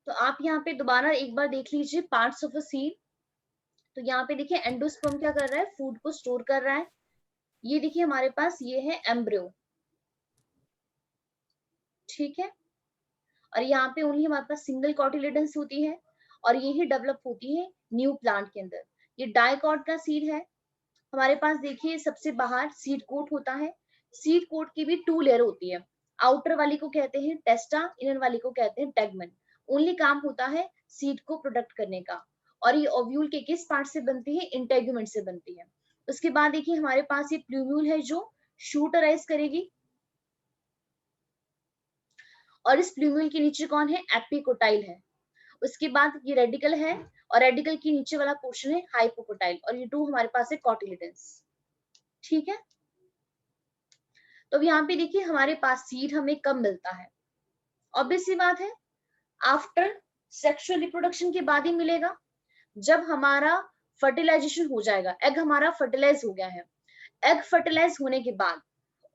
तो आप यहाँ पे दोबारा एक बार देख लीजिए पार्ट्स ऑफ अ सीड। तो यहाँ पे देखिए एंडोस्पर्म क्या कर रहा है, फूड को स्टोर कर रहा है। ये देखिए हमारे पास ये है एम्ब्रियो, ठीक है। और यहाँ पे ओनली हमारे पास सिंगल कॉटिलेडन्स होती है और ये ही डेवलप होती है न्यू प्लांट के अंदर। ये डाइकॉट का सीड है। हमारे पास देखिए सबसे बाहर सीड कोट होता है। सीड कोट की भी 2 लेयर होती है। आउटर वाली को कहते हैं टेस्टा, इनर वाली को कहते हैं टेगमेन। ओनली काम होता है सीड को प्रोडक्ट करने का। और ये ओव्यूल के किस पार्ट से बनती है, इंटेगुमेंट से बनती है। उसके बाद देखिए हमारे पास ये प्लूम्यूल है जो शूट अराइज करेगी। और इस प्लूम्यूल के नीचे कौन है, एपिकोटाइल है। उसके बाद ये रेडिकल है और रेडिकल के नीचे वाला पोर्शन है हाइपोकोटाइल। और ये 2 हमारे पास है कॉटिलेडन्स, ठीक है। तो अब यहाँ पे देखिए हमारे पास सीड हमें कब मिलता है, ऑब्वियस सी बात है आफ्टर सेक्सुअल रिप्रोडक्शन के बाद ही मिलेगा। जब हमारा फर्टिलाइजेशन हो जाएगा, एग हमारा फर्टिलाइज हो गया है। एग फर्टिलाइज होने के बाद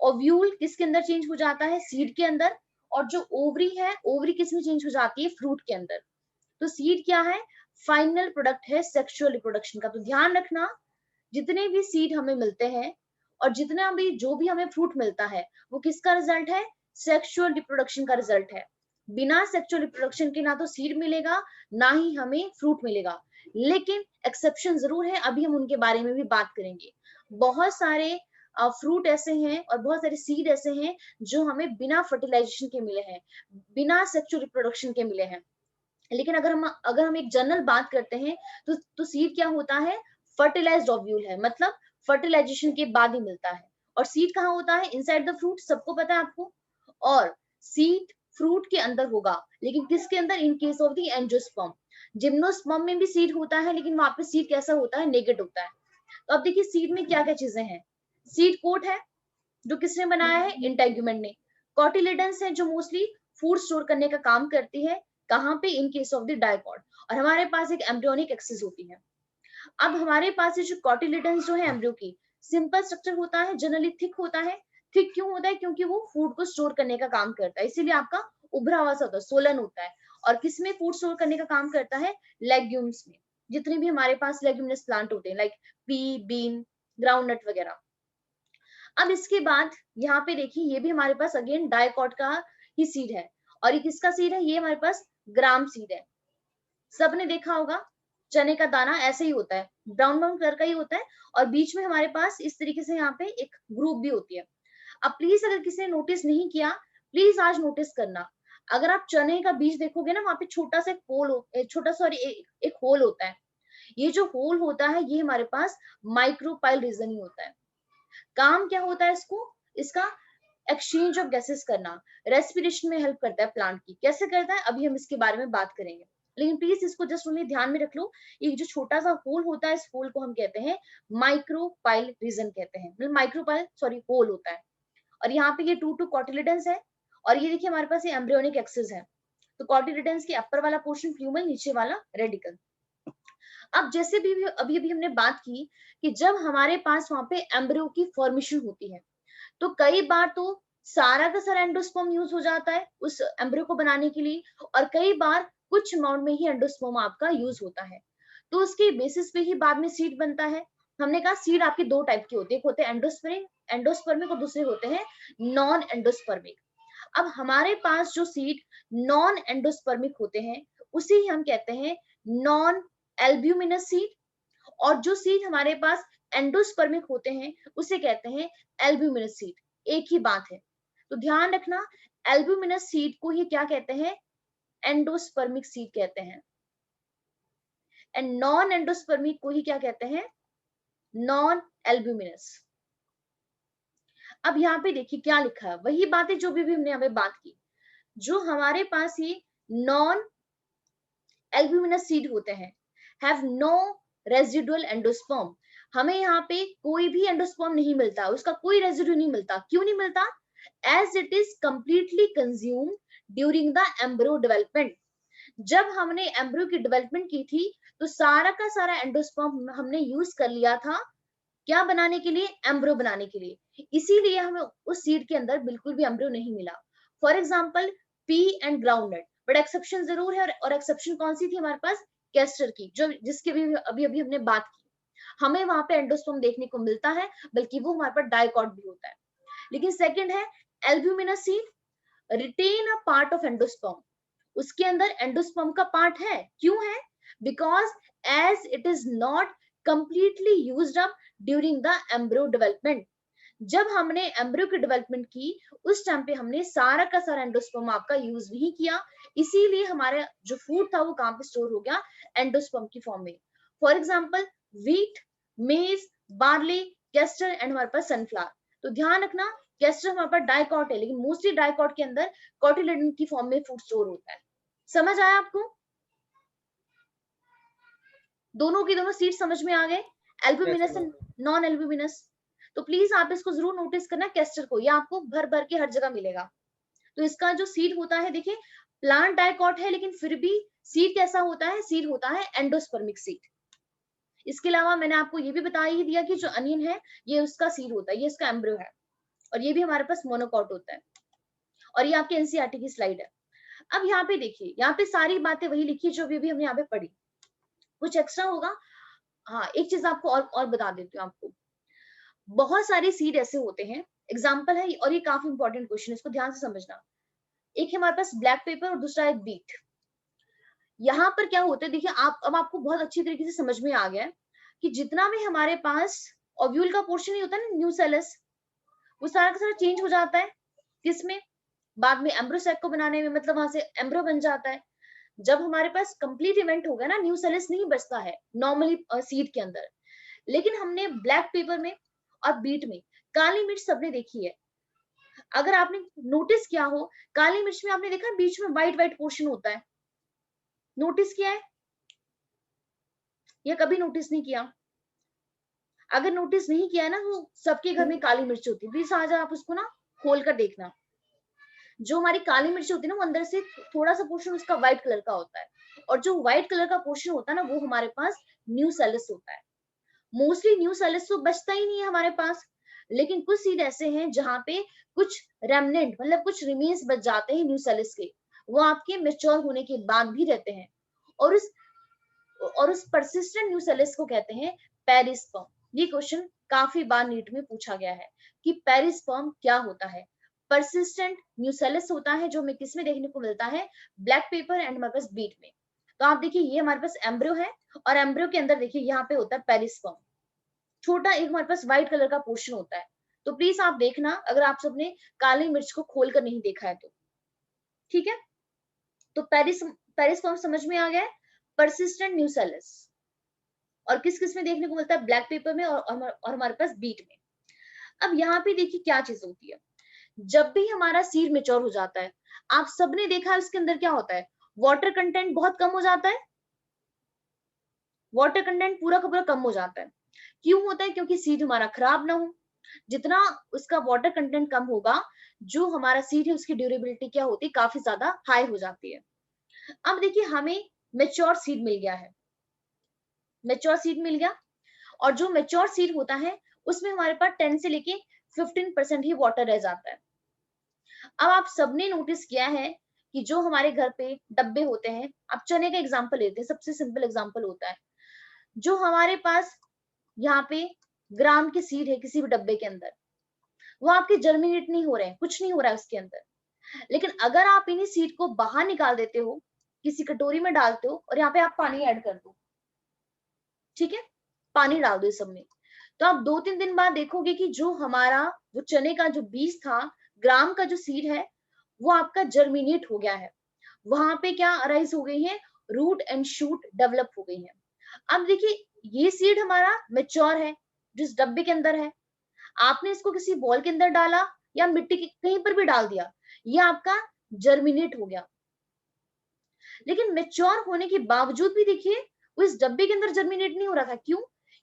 ओव्यूल किसके अंदर चेंज हो जाता है, सीड के अंदर। और जो ओवरी है, ओवरी किस में चेंज हो जाती है, फ्रूट के अंदर। तो सीड क्या है, फाइनल प्रोडक्ट है सेक्सुअल रिप्रोडक्शन का। तो ध्यान रखना जितने भी सीड हमें मिलते हैं और जितना भी जो भी हमें फ्रूट मिलता है वो किसका रिजल्ट है, सेक्सुअल रिप्रोडक्शन का रिजल्ट है। बिना सेक्सुअल रिप्रोडक्शन के ना तो सीड मिलेगा ना ही हमें फ्रूट मिलेगा। लेकिन एक्सेप्शन जरूर है, अभी हम उनके बारे में भी बात करेंगे। बहुत सारे फ्रूट ऐसे हैं और बहुत सारे सीड ऐसे हैं जो हमें बिना फर्टिलाइजेशन के मिले हैं, बिना सेक्सुअल रिप्रोडक्शन के मिले हैं। लेकिन अगर हम एक जनरल बात करते हैं तो सीड क्या होता है, फर्टिलाइज्ड ओव्यूल है, मतलब फर्टिलाइजेशन के बाद ही मिलता है। और सीड कहाँ होता है, इनसाइड द फ्रूट, सबको पता है आपको। और सीड फ्रूट के अंदर होगा, लेकिन किसके अंदर, in case of the angiosperm. Gymnosperm में भी सीड होता है लेकिन वहां पे सीड कैसा होता है, नेगेट होता है। तो अब देखिए सीड में क्या क्या चीजें हैं। सीड कोट है जो किसने बनाया है, इंटेगुमेंट ने। कॉटिलेडन्स है जो मोस्टली फूड स्टोर करने का काम करती है, कहाँ पे, in case of the dicot. और हमारे पास एक एम्ब्रियोनिक एक्सिस होती है। अब हमारे पास ये जो कॉटिलेडन्स जो है एम्ब्रियो की, सिंपल स्ट्रक्चर होता है, जनरली थिक होता है। थिक क्यों होता है, क्योंकि वो फूड को स्टोर करने का काम करता है, इसीलिए आपका उभरा हुआ सा होता है, सोलन होता है। और किसमें फूड स्टोर करने का काम करता है, लेग्यूम्स में। जितने भी हमारे पास लेग्यूमिनस प्लांट होते हैं लाइक पी, बीन, ग्राउंडनट वगैरह। अब इसके बाद यहाँ पे देखिए ये भी हमारे पास अगेन डाइकॉट का ही सीड है। और ये किसका सीड है, ये हमारे पास ग्राम सीड है। सबने देखा होगा चने का दाना ऐसे ही होता है, ब्राउन ब्राउन कलर का ही होता है। और बीच में हमारे पास इस तरीके से यहाँ पे एक ग्रुप भी होती है। अब प्लीज अगर किसी ने नोटिस नहीं किया, प्लीज आज नोटिस करना। अगर आप चने का बीज देखोगे ना, वहां पे छोटा सा एक होल, छोटा सॉरी एक होल होता है। ये जो होल होता है ये हमारे पास माइक्रोपाइल रीजन ही होता है। काम क्या होता है इसको, इसका एक्सचेंज ऑफ गैसेस करना, रेस्पिरेशन में हेल्प करता है प्लांट की। कैसे करता है अभी हम इसके बारे में बात करेंगे, लेकिन प्लीज इसको जस्ट ओनली ध्यान में रख लो। ये जो छोटा सा होल होता है, इस होल को हम कहते हैं माइक्रोपाइल रीजन कहते हैं, मतलब माइक्रोपाइल सॉरी होल होता है। और यहाँ पे ये 2 कॉटिलेडन्स है। और ये देखिए हमारे पास ये एम्ब्रियोनिक एक्सिस है। तो कॉटिलेडन्स के अपर वाला पोर्शन फ्लूमल, नीचे वाला रेडिकल। अब जैसे भी अभी अभी हमने बात की कि जब हमारे पास वहां पे एम्ब्रियो की फॉर्मेशन होती है, तो कई बार तो सारा का सारा एंडोस्पर्म यूज हो जाता है उस एम्ब्रियो को बनाने के लिए। और कई बार कुछ अमाउंट में ही एंडोस्पर्म आपका यूज होता है। तो उसके बेसिस पे ही बाद में सीड बनता है। हमने कहा सीड आपके 2 टाइप के होते हैं, एक होते हैं एंडोस्पर्मिक और दूसरे होते हैं नॉन एंडोस्पर्मिक। अब हमारे पास जो सीड नॉन एंडोस्पर्मिक होते हैं उसे ही हम कहते हैं नॉन एल्ब्यूमिनस सीड। और जो सीड हमारे पास एंडोस्पर्मिक होते हैं उसे कहते हैं एल्ब्यूमिनस सीड। एक ही बात है, तो ध्यान रखना। एल्ब्यूमिनस सीड को ही क्या कहते हैं, एंडोस्पर्मिक सीड कहते हैं। एंड नॉन एंडोस्पर्मिक को ही क्या कहते हैं, नॉन एल्ब्यूमिनस। अब यहाँ पे देखिए क्या लिखा है, वही बातें जो भी हमने हमें बात की। जो हमारे पास ये नॉन एल्ब्यूमिनस सीड होते हैं, हैव नो रेजिडुअल एंडोस्पर्म। हमें यहाँ पे कोई भी एंडोस्पर्म नहीं मिलता, उसका कोई रेजिड्यू नहीं मिलता। क्यों नहीं मिलता, as it is completely consumed during the embryo development. जब हमने एम्ब्रियो की डेवलपमेंट की थी तो सारा का सारा एंडोस्पर्म हमने यूज कर लिया था, क्या बनाने के लिए, एम्ब्रियो बनाने के लिए। इसीलिए हमें उस सीड के अंदर बिल्कुल भी एम्ब्रियो नहीं मिला। For example P and groundnut, but exception जरूर है, और एक्सेप्शन कौन सी थी हमारे पास, केस्टर की, जो जिसके भी अभी अभी हमने बात की, हमें वहां पे एंडोस्पर्म देखने को मिलता है, बल्कि वो हमारे पास डाइकॉट भी होता है। लेकिन सेकंड है albuminous seed retain a part of endosperm, उसके अंदर एंडोस्पर्म का पार्ट है, क्यों है, because as it is not completely used up during the embryo development. जब हमने एम्ब्रियो की डेवलपमेंट की उस टाइम पे हमने सारा का सारा एंडोस्पर्म आपका यूज नहीं किया, इसीलिए हमारा जो फूड था वो कहां पे स्टोर हो गया, एंडोस्पर्म की फॉर्म में। फॉर एग्जाम्पल व्हीट, मेज, बार्ली, केस्टर एंड हमारे पास सनफ्लावर। तो ध्यान रखना केस्टर हमारे पास डाइकॉट है, लेकिन मोस्टली डाइकॉट के अंदर कॉटिलेडन की फॉर्म में फूड स्टोर होता है। समझ आया आपको, दोनों की दोनों सीट समझ में आ गए, एल्ब्यूमिनस एंड नॉन एल्ब्यूमिनस। तो प्लीज आप इसको जरूर नोटिस करना केस्टर को, ये आपको भर भर के हर जगह मिलेगा। तो इसका जो सीड होता है, देखिए प्लांट डाइकॉट है, लेकिन फिर भी सीड कैसा होता है, सीड होता है एंडोस्पर्मिक सीड। इसके अलावा मैंने आपको ये भी बता ही दिया कि जो अनियन है ये उसका सीड होता है, ये इसका एम्ब्रियो है, और ये भी हमारे पास मोनोकॉट होता है। और ये आपके एनसीईआरटी की स्लाइड है। अब यहाँ पे देखिए, यहाँ पे सारी बातें वही लिखी जो भी हमने यहाँ पे पढ़ी, कुछ एक्स्ट्रा होगा। हाँ, एक चीज आपको और बता देती हूँ आपको, बहुत सारे सीड ऐसे होते हैं, एग्जाम्पल है, और ये काफी इंपॉर्टेंट क्वेश्चन है, इसको ध्यान से समझना। एक है हमारे पास ब्लैक पेपर और दूसरा है बीट। यहाँ पर क्या होता है, देखिए आप, अब आपको बहुत अच्छी तरीके से समझ में आ गया है कि जितना भी हमारे पास ओव्यूल का पोर्शन ही होता है ना, न्यूसेलस, वो सारा का सारा चेंज हो जाता है किसमें, बाद में एम्ब्रोसैक को बनाने में, मतलब वहां से एम्ब्रो बन जाता है। जब हमारे पास कंप्लीट इवेंट हो गया ना, न्यूसेलस नहीं बचता है नॉर्मली सीड के अंदर। लेकिन हमने ब्लैक पेपर में और बीट में काली मिर्च सबने देखी है, अगर आपने नोटिस किया हो, काली मिर्च में आपने देखा बीच में व्हाइट व्हाइट पोर्शन होता है, नोटिस किया है या कभी नोटिस नहीं किया? अगर नोटिस नहीं किया है ना, तो सबके घर में काली मिर्च होती है, प्लीज आज आप उसको ना खोल कर देखना। जो हमारी काली मिर्च होती है ना, वो अंदर से थोड़ा सा पोर्शन उसका व्हाइट कलर का होता है, और जो व्हाइट कलर का पोर्शन होता है ना, वो हमारे पास न्यूसेलस होता है। मोस्टली न्यूसेलस तो बचता ही नहीं है हमारे पास, लेकिन कुछ सीड ऐसे हैं जहां पे कुछ रेमनेंट, मतलब कुछ रिमेन्स बच जाते हैं न्यूसेलस के, वो आपके मेच्योर होने के बाद भी रहते हैं, और उस परसिस्टेंट न्यूसेलस को कहते हैं पेरिस्पर्म। ये क्वेश्चन काफी बार नीट में पूछा गया है कि पेरिस्पर्म क्या होता है। परसिस्टेंट न्यूसेलस होता है जो हमें किसमें देखने को मिलता है, ब्लैक पेपर एंड हमारे पास बीट में। तो आप देखिए ये हमारे पास एम्ब्रियो है, और एम्ब्रियो के अंदर देखिए यहाँ पे होता है पेरिस्पर्म, छोटा एक हमारे पास व्हाइट कलर का पोर्शन होता है। तो प्लीज आप देखना अगर आप सबने काली मिर्च को खोलकर नहीं देखा है तो, ठीक है। तो पेरिस्पर्म समझ में आ गया है, परसिस्टेंट न्यूसेलस, और किस किस में देखने को मिलता है, ब्लैक पेपर में और हमारे पास बीट में। अब यहाँ पे देखिए क्या चीज होती है, जब भी हमारा सीड मेच्योर हो जाता है, आप सबने देखा है उसके अंदर क्या होता है, वाटर कंटेंट बहुत कम हो जाता है, वाटर कंटेंट पूरा का पूरा कम हो जाता है। क्यों होता है, क्योंकि सीड हमारा खराब ना हो, जितना उसका वाटर कंटेंट कम होगा, जो हमारा सीड है उसकी ड्यूरेबिलिटी क्या होती है, काफी ज्यादा हाई हो जाती है। अब देखिए हमें मेच्योर सीड मिल गया है, मेच्योर सीड मिल गया, और जो मेच्योर सीड होता है उसमें हमारे पास 10 से लेके 15% ही वाटर रह जाता है। अब आप सबने नोटिस किया है कि जो हमारे घर पे डब्बे होते हैं, आप चने का एग्जांपल लेते हैं, सबसे सिंपल एग्जांपल होता है, जो हमारे पास यहाँ पे ग्राम के सीड है किसी भी डब्बे के अंदर, वो आपके जर्मिनेट नहीं हो रहे हैं, कुछ नहीं हो रहा है उसके अंदर। लेकिन अगर आप इन्हीं सीड को बाहर निकाल देते हो, किसी कटोरी में डालते हो, और यहाँ पे आप पानी ऐड कर दो, ठीक है, पानी डाल दो इस सब में, तो आप 2-3 दिन बाद देखोगे कि जो हमारा वो चने का जो बीज था, ग्राम का जो सीड है, वो आपका जर्मिनेट हो गया है, वहां पे क्या अराइज हो गई है, रूट एंड शूट डेवलप हो गई है। अब देखिए ये सीड हमारा मेच्योर है, जिस डब्बे के अंदर है, आपने इसको किसी बॉल के अंदर डाला या मिट्टी के कहीं पर भी डाल दिया, ये आपका जर्मिनेट हो गया। लेकिन मेच्योर होने के बावजूद भी देखिए वो इस डब्बे के अंदर जर्मिनेट नहीं हो रहा था, क्यों,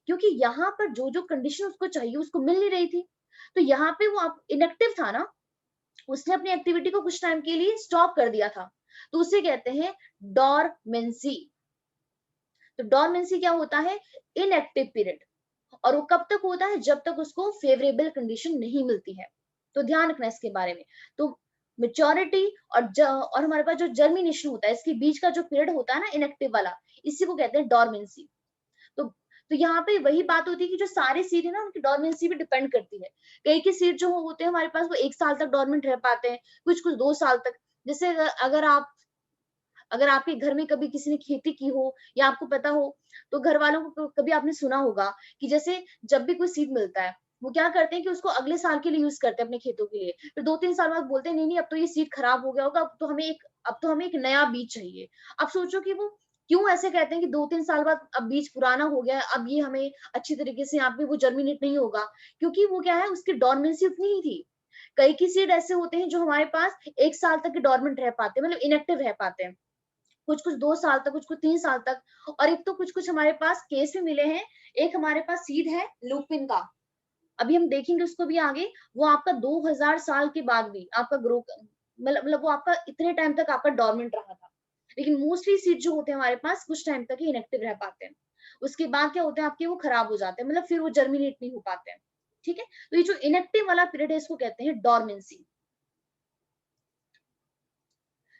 क्योंकि यहाँ पर जो जो कंडीशन उसको चाहिए उसको मिल नहीं रही थी। तो यहाँ पे वो इनएक्टिव था ना, उसने अपनी एक्टिविटी को कुछ टाइम के लिए स्टॉप कर दिया था, तो उसे कहते हैं डॉर्मेंसी। तो डॉर्मेंसी क्या होता है, इनएक्टिव पीरियड, और वो कब तक होता है, जब तक उसको फेवरेबल कंडीशन नहीं मिलती है। तो ध्यान रखना इसके बारे में। तो मेच्योरिटी और हमारे पास जो जर्मिनेशन होता है, इसके बीच का जो पीरियड होता है ना इनएक्टिव वाला, इसी को कहते हैं डॉर्मेंसी। तो यहाँ पे वही बात होती है कि जो सारे सीड है ना उनकी डॉर्मेंसी भी डिपेंड करती है। कई के सीड जो होते हैं हमारे पास वो 1 साल तक डॉर्मेंट रह पाते हैं, कुछ कुछ 2 साल तक। जैसे अगर आपके घर में कभी किसी ने खेती की हो या आपको पता हो, तो घर वालों को कभी आपने सुना होगा कि जैसे जब भी कोई सीड मिलता है, वो क्या करते हैं कि उसको अगले साल के लिए यूज करते हैं अपने खेतों के लिए। फिर 2-3 साल बाद बोलते हैं नहीं नहीं अब तो ये सीड खराब हो गया होगा, अब तो हमें एक नया बीज चाहिए। अब सोचो कि वो क्यों ऐसे कहते हैं कि 2-3 साल बाद अब बीज पुराना हो गया है, अब ये हमें अच्छी तरीके से यहाँ पे वो जर्मिनेट नहीं होगा, क्योंकि वो क्या है उसकी डॉर्मेंसी उतनी ही थी। कई की सीड ऐसे होते हैं जो हमारे पास 1 साल तक के डॉर्मेंट रह पाते हैं, मतलब इनएक्टिव रह पाते हैं, कुछ कुछ 2 साल तक, कुछ कुछ 3 साल तक। और एक तो कुछ कुछ हमारे पास केस भी मिले हैं। एक हमारे पास सीड है लुपिन का, अभी हम देखेंगे उसको भी आगे। वो आपका 2000 साल के बाद भी आपका ग्रो, मतलब वो आपका इतने टाइम तक आपका डोरमेंट रहा था। लेकिन मोस्टली सीड जो होते हैं हमारे पास कुछ टाइम तक ही इनएक्टिव रह पाते हैं, उसके बाद क्या होते हैं आपके वो खराब हो जाते हैं, मतलब फिर वो जर्मिनेट नहीं हो पाते हैं। ठीक है, तो ये जो इनएक्टिव वाला पीरियड है इसको कहते हैं डोरमेंसी।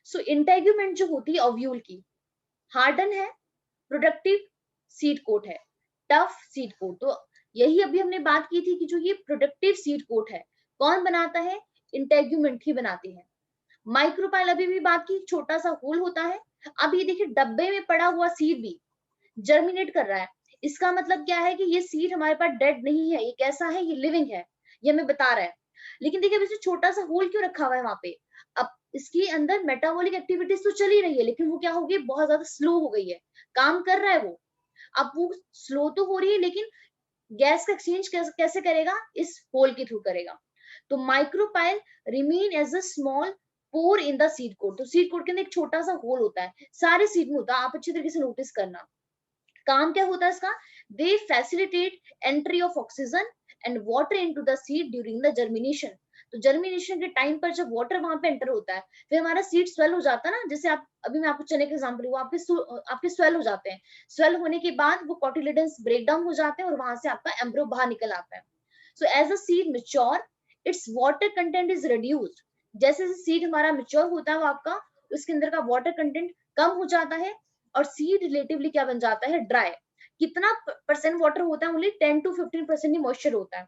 सो इंटेगुमेंट जो होती है ओव्यूल की, हार्डन है, प्रोडक्टिव सीड कोट है, टफ सीड कोट। तो यही अभी हमने बात की थी कि जो ये प्रोडक्टिव सीड कोट है कौन बनाता है, इंटेग्यूमेंट ही बनाती है। माइक्रोपाइल अभी भी बात की, छोटा सा होल होता है। अब ये देखिए डब्बे में पड़ा हुआ सीड भी जर्मिनेट कर रहा है, इसका मतलब क्या है कि ये सीड हमारे पास डेड नहीं है, ये कैसा है, ये लिविंग है, ये हमें बता रहा है। लेकिन देखिए अब इसे छोटा सा होल क्यों रखा हुआ है वहां पे, अब इसके अंदर मेटाबॉलिक एक्टिविटीज तो चल ही रही है, लेकिन वो क्या हो गई, बहुत ज्यादा स्लो हो गई है, काम कर रहा है वो। अब वो स्लो तो हो रही है, लेकिन गैस का एक्सचेंज कैसे करेगा, इस होल के थ्रू करेगा। तो micropyle remain as a small pore in the seed coat. तो सीड कोट के अंदर एक छोटा सा होल होता है, सारे सीड में होता है, आप अच्छी तरीके से नोटिस करना। काम क्या होता है इसका, they facilitate entry of oxygen and water into the seed during the germination. तो जर्मिनेशन के टाइम पर जब वाटर वहां पे एंटर होता है, फिर हमारा सीड स्वेल हो जाता है ना, जैसे आप अभी मैं आपको चने का एग्जांपल वो आपके स्वेल हो जाते हैं। स्वेल होने के बाद वो कॉटिलिडन्स ब्रेक डाउन हो जाते हैं और वहां से आपका एम्ब्रियो बाहर निकल आता है। So as a seed mature, its water content is reduced. जैसे जैसे सीड हमारा मैच्योर होता है वो आपका उसके अंदर का वाटर कंटेंट कम हो जाता है, और सीड रिलेटिवली क्या बन जाता है, ड्राई। कितना परसेंट वाटर होता है, ओनली 10 to 15% ही मॉइस्चर होता है।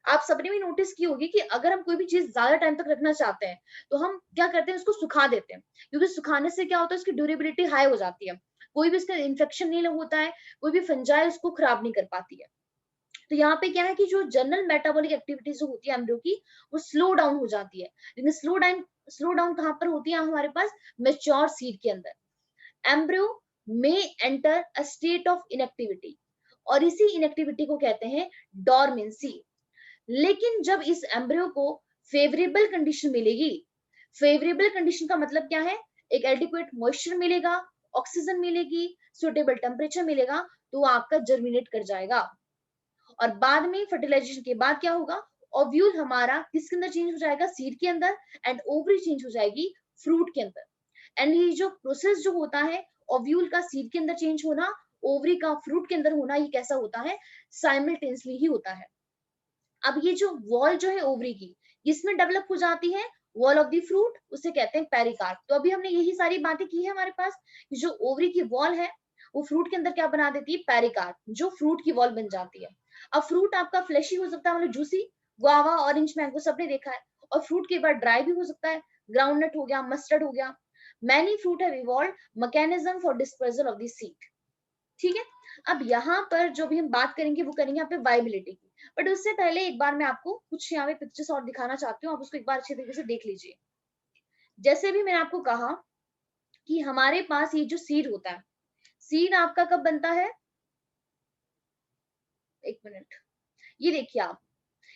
आप सबने भी नोटिस की होगी कि अगर हम कोई भी चीज ज्यादा टाइम तक रखना चाहते हैं तो हम क्या करते हैं, उसको सुखा देते हैं, क्योंकि सुखाने से क्या होता है उसकी ड्यूरेबिलिटी हाई हो जाती है, कोई भी इसका इन्फेक्शन नहीं होता है, कोई भी फंजाई उसको खराब नहीं कर पाती है। तो यहाँ पे क्या है कि जो जनरल मेटाबॉलिक एक्टिविटीज जो होती है एम्ब्रियो की, वो स्लो डाउन हो जाती है। लेकिन स्लो डाउन कहाँ पर होती है हमारे पास, मेच्योर सीड के अंदर। एम्ब्रियो में enter a state of inactivity, और इसी इनएक्टिविटी को कहते हैं डॉर्मेंसी। लेकिन जब इस एम्ब्रियो को फेवरेबल कंडीशन मिलेगी, फेवरेबल कंडीशन का मतलब क्या है, एक एडिक्वेट मॉइस्चर मिलेगा, ऑक्सीजन मिलेगी, सुटेबल टेम्परेचर मिलेगा, तो वो आपका जर्मिनेट कर जाएगा। और बाद में फर्टिलाइजेशन के बाद क्या होगा, ओव्यूल हमारा किसके अंदर चेंज हो जाएगा, सीड के अंदर, एंड ओवरी चेंज हो जाएगी फ्रूट के अंदर। एंड ये जो प्रोसेस जो होता है, ओव्यूल का सीड के अंदर चेंज होना, ओवरी का फ्रूट के अंदर होना, ये कैसा होता है, साइमल्टेनियसली ही होता है। अब ये जो वॉल जो है ओवरी की, किसमें डेवलप हो जाती है, वॉल ऑफ द फ्रूट, उसे कहते हैं पेरिकार्प। तो अभी हमने यही सारी बातें की है हमारे पास, जो ओवरी की वॉल है वो फ्रूट के अंदर क्या बना देती है, पेरिकार्प, जो फ्रूट की वॉल बन जाती है। अब फ्रूट आपका फ्लैशी हो सकता है, मतलब जूसी, गुआवा, ऑरेंज, मैंगो सबने देखा है, और फ्रूट के बाद ड्राई भी हो सकता है, ग्राउंडनट हो गया, मस्टर्ड हो गया। Many fruit have evolved mechanism for dispersal of the seed. ठीक है, अब यहाँ पर जो भी हम बात करेंगे वो करेंगे यहाँ पे वाइबिलिटी की। बट उससे पहले एक बार मैं आपको कुछ यहाँ पे पिक्चर्स और दिखाना चाहती हूँ, आप उसको एक बार अच्छे तरीके से देख लीजिए। जैसे भी मैंने आपको कहा कि हमारे पास ये जो सीड होता है, सीड आपका कब बनता है, एक मिनट, ये देखिए आप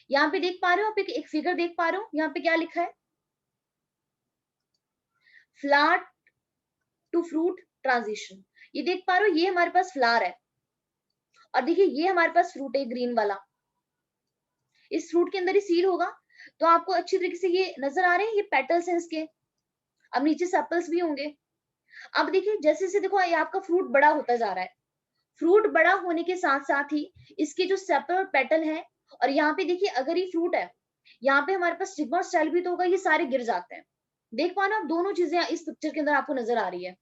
यहाँ पे देख पा रहे हो, आप एक फिगर देख पा रहे हो, यहाँ पे क्या लिखा है, फ्लावर टू फ्रूट ट्रांजिशन। ये देख पा रहे हो, ये हमारे पास फ्लावर है, और देखिए ये हमारे पास फ्रूट है ग्रीन वाला, इस फ्रूट के अंदर ही सीड होगा। तो आपको अच्छी तरीके से ये नजर आ रहे हैं, ये पेटल्स हैं इसके, अब नीचे सेपल्स भी होंगे। अब देखिए जैसे जैसे देखो ये आपका फ्रूट बड़ा होता जा रहा है, फ्रूट बड़ा होने के साथ साथ ही इसके जो सेपल और पेटल है, और यहाँ पे देखिए अगर ये फ्रूट है, यहाँ पे हमारे पास स्टिग्मा और स्टाइल भी तो होगा, ये सारे गिर जाते हैं। देख पाना आप, दोनों चीजें इस पिक्चर के अंदर आपको नजर आ रही है।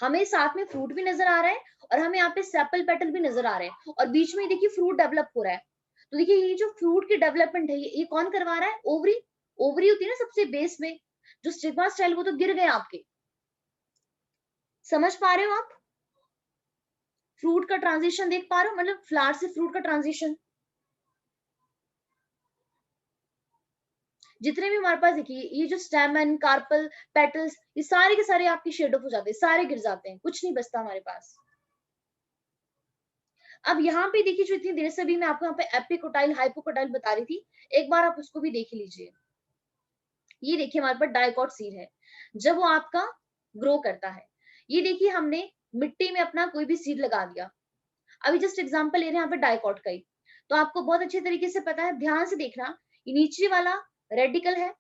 हमें साथ में फ्रूट भी नजर आ रहा है और हमें यहाँ पे सेपल पेटल भी नजर आ रहे हैं, और बीच में देखिए फ्रूट डेवलप हो रहा है। तो देखिए ये जो फ्रूट की डेवलपमेंट है ये कौन करवा रहा है? ओवरी। ओवरी होती है ना सबसे बेस में, जो स्टिग्मा स्टाइल वो तो गिर गए आपके। समझ पा रहे हो आप? फ्रूट का ट्रांजिशन देख पा रहे हो, मतलब फ्लावर से फ्रूट का ट्रांजिशन। जितने भी हमारे पास देखिए ये जो स्टेमन, कार्पल, पेटल्स, ये सारे के सारे आपके शेड ऑफ हो जाते हैं, सारे गिर जाते हैं, कुछ नहीं बचता हमारे पास। अब यहाँ पे देखिए जो इतनी देर से भी मैं आपको यहाँ पे एपिकोटाइल हाइपोकोटाइल बता रही थी, एक बार आप उसको भी देख लीजिए। ये देखिए हमारे पास डाइकॉट सीड है, जब वो आपका ग्रो करता है। ये देखिए हमने मिट्टी में अपना कोई भी सीड लगा दिया, अभी जस्ट एग्जांपल ले रहे हैं यहाँ पे डाइकॉट का ही, तो आपको बहुत अच्छे तरीके से पता है, ध्यान से देखना, ये नीचे वाला रेडिकल है,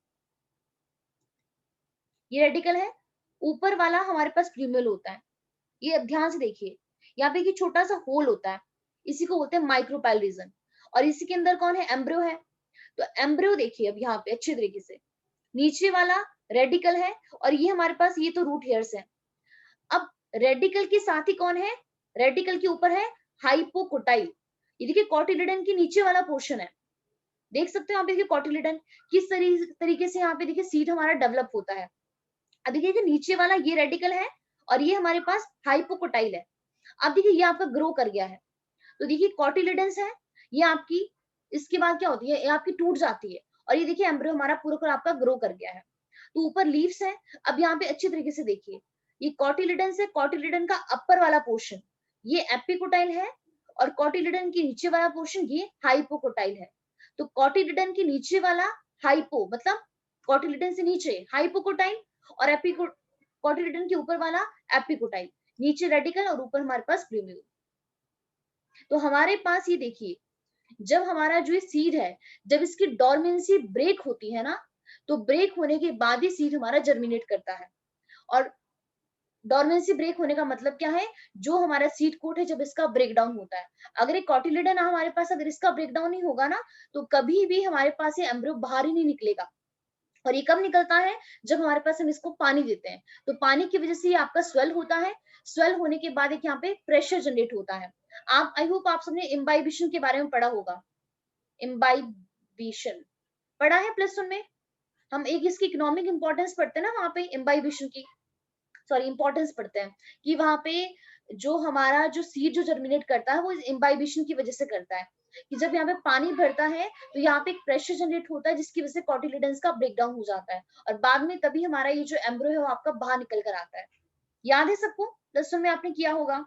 ये रेडिकल है, ऊपर वाला हमारे पास प्लूमेल होता है। ये अब ध्यान से देखिए, यहाँ पे छोटा सा होल होता है, इसी को बोलते हैं माइक्रोपाइल रीजन, और इसी के अंदर कौन है? एम्ब्रियो है। तो एम्ब्रियो देखिए अब यहाँ पे अच्छे तरीके से, नीचे वाला रेडिकल है, और ये हमारे पास ये तो रूट हेयर्स है। अब रेडिकल के साथ ही कौन है? रेडिकल के ऊपर है हाइपोकोटाइल। ये देखिए कॉटिलिडन के नीचे वाला पोर्शन है, देख सकते हो यहाँ पे देखिए कॉटिलिडन किस तरीके से यहाँ पे देखिए सीड हमारा डेवलप होता है। अब देखिए नीचे वाला ये रेडिकल है और ये हमारे पास हाइपोकोटाइल है। अब देखिए ये आपका ग्रो कर गया है, तो देखिए कॉटिलिडन्स है, ये आपकी इसके बाद क्या होती है? ये आपकी टूट जाती है, और ये देखिए एम्ब्रियो हमारा पूरा आपका ग्रो कर गया है। तो ऊपर लीव्स है। अब यहाँ पे अच्छी तरीके से देखिए, ये कॉटिलिडन्स है, कॉटिलिडन का अपर वाला पोर्शन ये एपिकोटाइल है, और कॉटिलिडन के नीचे वाला पोर्शन ये हाइपोकोटाइल है। तो कॉटिलिडन के नीचे वाला हाइपो मतलब कॉटिलिडन से नीचे हाइपोकोटाइल, और कॉटिलिडन के ऊपर वाला एपिकोटाइल, नीचे रेडिकल और ऊपर हमारे पास प्लूमेल। तो हमारे पास ये देखिए, जब हमारा जो सीड है, जब इसकी डोरमेंसी ब्रेक होती है ना, तो ब्रेक होने के बाद ही सीड हमारा जर्मिनेट करता है। और डोरमेंसी ब्रेक होने का मतलब क्या है? जो हमारा सीड कोट है जब इसका ब्रेकडाउन होता है, अगर एक कॉटिलिडन हमारे पास अगर इसका ब्रेकडाउन नहीं होगा ना, तो कभी भी हमारे पास ये एम्ब्रियो बाहर ही नहीं निकलेगा। और ये कब निकलता है? जब हमारे पास हम इसको पानी देते हैं, तो पानी की वजह से ये आपका स्वेल होता है। स्वेल होने के बाद एक यहाँ पे प्रेशर जनरेट होता है। आप आई होप आप सबने इम्बाइबिशन के बारे में पढ़ा होगा। इम्बाइबिशन पढ़ा है प्लस वन में? हम एक इसकी इकोनॉमिक इंपॉर्टेंस पढ़ते हैं ना वहां पे, इम्बाइबिशन की सॉरी इंपॉर्टेंस पढ़ते हैं, कि वहां पे जो हमारा जो सीड जो जर्मिनेट करता है वो इम्बाइबिशन की वजह से करता है, कि जब यहाँ पे पानी भरता है तो यहाँ पे एक प्रेशर जनरेट होता है, जिसकी वजह से कॉटिलिडन्स का ब्रेकडाउन हो जाता है, और बाद में तभी हमारा ये जो एम्ब्रियो है वो आपका बाहर निकल कर आता है। याद है सबको? प्लस वन में आपने किया होगा।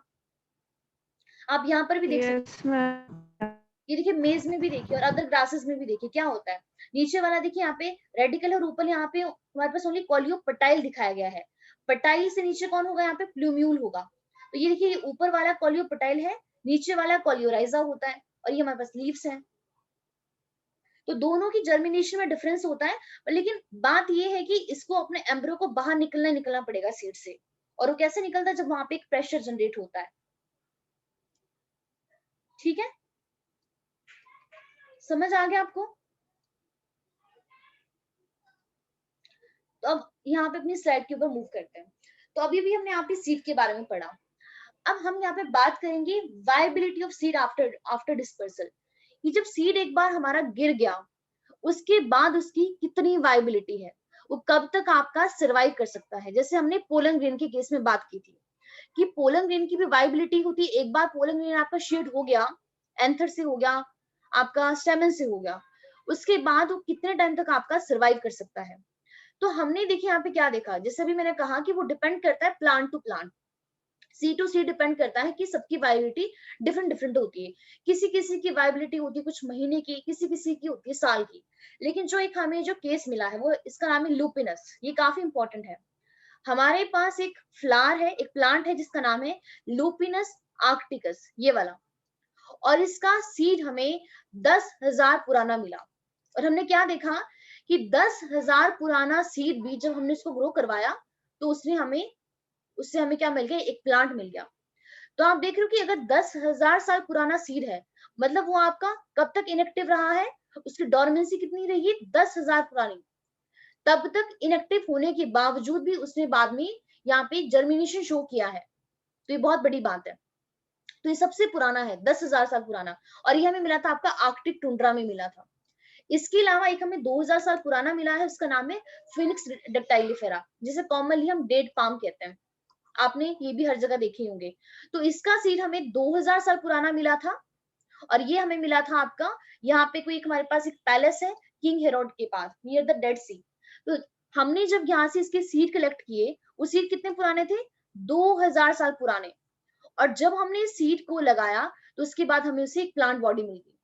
आप यहाँ पर भी देख सकते हैं, ये देखिए मेज में भी देखिए और अदर ग्रासेस में भी देखिए क्या होता है। नीचे वाला देखिए यहाँ पे रेडिकल और ऊपर यहाँ पे हमारे पास ओनली कॉलियोपटाइल दिखाया गया है। पटाइल से नीचे कौन होगा? यहाँ पे प्लूम्यूल होगा। तो ये देखिए ऊपर वाला कॉलियोपटाइल है, नीचे वाला कॉलियोराइजा होता है, और ये हमारे पास लीव्स है। तो दोनों की जर्मिनेशन में डिफरेंस होता है, लेकिन बात ये है कि इसको अपने एम्ब्रियो को बाहर निकलना पड़ेगा सीड से, और वो कैसे निकलता है? जब वहां पे एक प्रेशर जनरेट होता है। ठीक है, समझ आ गया आपको? तो अब यहाँ पे अपनी स्लाइड के ऊपर मूव करते हैं। तो अभी भी हमने यहाँ पे सीड के बारे में पढ़ा। अब हम यहाँ पे बात करेंगे viability of seed after after dispersal. ये जब सीड एक बार हमारा गिर गया, उसके बाद उसकी कितनी वायबिलिटी है, वो कब तक आपका सर्वाइव कर सकता है। जैसे हमने पोलन ग्रेन के केस में बात की थी कि पोलन ग्रेन की भी वायबिलिटी होती है। एक बार पोलन ग्रेन आपका शेड हो गया, एंथर से हो गया, आपका स्टेमन से हो गया, उसके बाद वो कितने टाइम तक आपका सर्वाइव कर सकता है। तो हमने देखिए यहाँ पे क्या देखा, जैसे भी मैंने कहा कि वो डिपेंड करता है plant to plant, see to see depend करता है कि सबकी वायबिलिटी डिफरेंट डिफरेंट होती है। किसी किसी की वायबिलिटी होती है कुछ महीने की, किसी किसी की होती है साल की। लेकिन जो एक हमें जो केस मिला है वो इसका नाम है लुपिनस, ये काफी इंपॉर्टेंट है। हमारे पास एक फ्लावर है, एक प्लांट है जिसका नाम है लुपिनस आर्क्टिकस, ये वाला, और इसका सीड हमें 10,000 पुराना मिला। और हमने क्या देखा कि 10,000 पुराना सीड बीज जब हमने इसको ग्रो करवाया, तो उससे हमें क्या मिल गया? एक प्लांट मिल गया। तो आप देख रहे हो कि अगर 10,000 साल पुराना सीड है, मतलब वो आपका कब तक इनएक्टिव रहा है? उसकी डोरमेंसी कितनी रही? 10,000 पुरानी। तब तक इनएक्टिव होने के बावजूद भी उसने बाद में यहाँ पे जर्मिनेशन शो किया है, तो ये बहुत बड़ी बात है। तो ये सबसे पुराना है, 10,000 साल पुराना, और ये हमें मिला था आपका आर्कटिक टुंड्रा में मिला था। इसके अलावा एक हमें 2000 साल पुराना मिला है, उसका नाम है फिनिक्स डक्टाइलिफेरा, जिसे कॉमनली हम डेड पाम कहते हैं। आपने ये भी हर जगह देखे होंगे। तो इसका सीड हमें 2000 साल पुराना मिला था, और ये हमें मिला था आपका, यहाँ पे कोई एक हमारे पास एक पैलेस है किंग हेरोड के पास नियर द डेड सी। तो हमने जब यहाँ से इसके सीड कलेक्ट किए, वो सीड कितने पुराने थे, 2000 साल पुराने। और जब हमने सीड को लगाया तो उसके बाद हमें उसे एक प्लांट बॉडी मिल गई।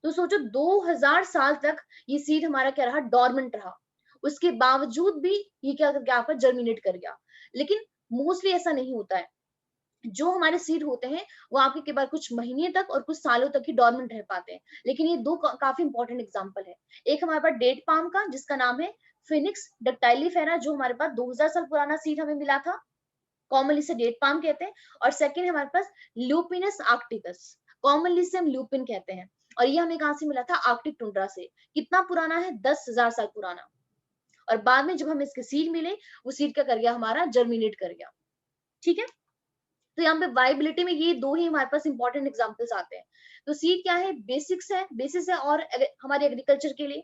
तो सोचो 2000 साल तक ये सीड हमारा क्या रहा, डॉर्मेंट रहा, उसके बावजूद भी ये क्या कर गया, आपका जर्मिनेट कर गया। लेकिन मोस्टली ऐसा नहीं होता है, जो हमारे सीड होते हैं वो आपके के बाद कुछ महीने तक और कुछ सालों तक ही डॉर्मेंट रह पाते हैं। लेकिन ये दो काफी इंपॉर्टेंट एग्जांपल है। एक हमारे पास डेट पाम का जिसका नाम है फिनिक्स डक्टाइलिफेरा, जो हमारे पास 2000 साल पुराना सीड हमें मिला था, कॉमनली से डेट पाम कहते हैं। और सेकंड हमारे पास ल्यूपिनस आर्क्टिकस, कॉमनली से हम ल्यूपिन कहते हैं, और ये हमें कहां से मिला था, आर्कटिक टुंड्रा से। कितना पुराना है, 10,000 साल पुराना। और बाद में जब हमें इसके सीड मिले, वो सीड क्या कर गया, हमारा जर्मिनेट कर गया। ठीक है, तो यहाँ पे वाइबिलिटी में ये दो ही हमारे पास इंपॉर्टेंट एग्जांपल्स आते हैं। तो सीड क्या है, बेसिस है और हमारे एग्रीकल्चर के लिए।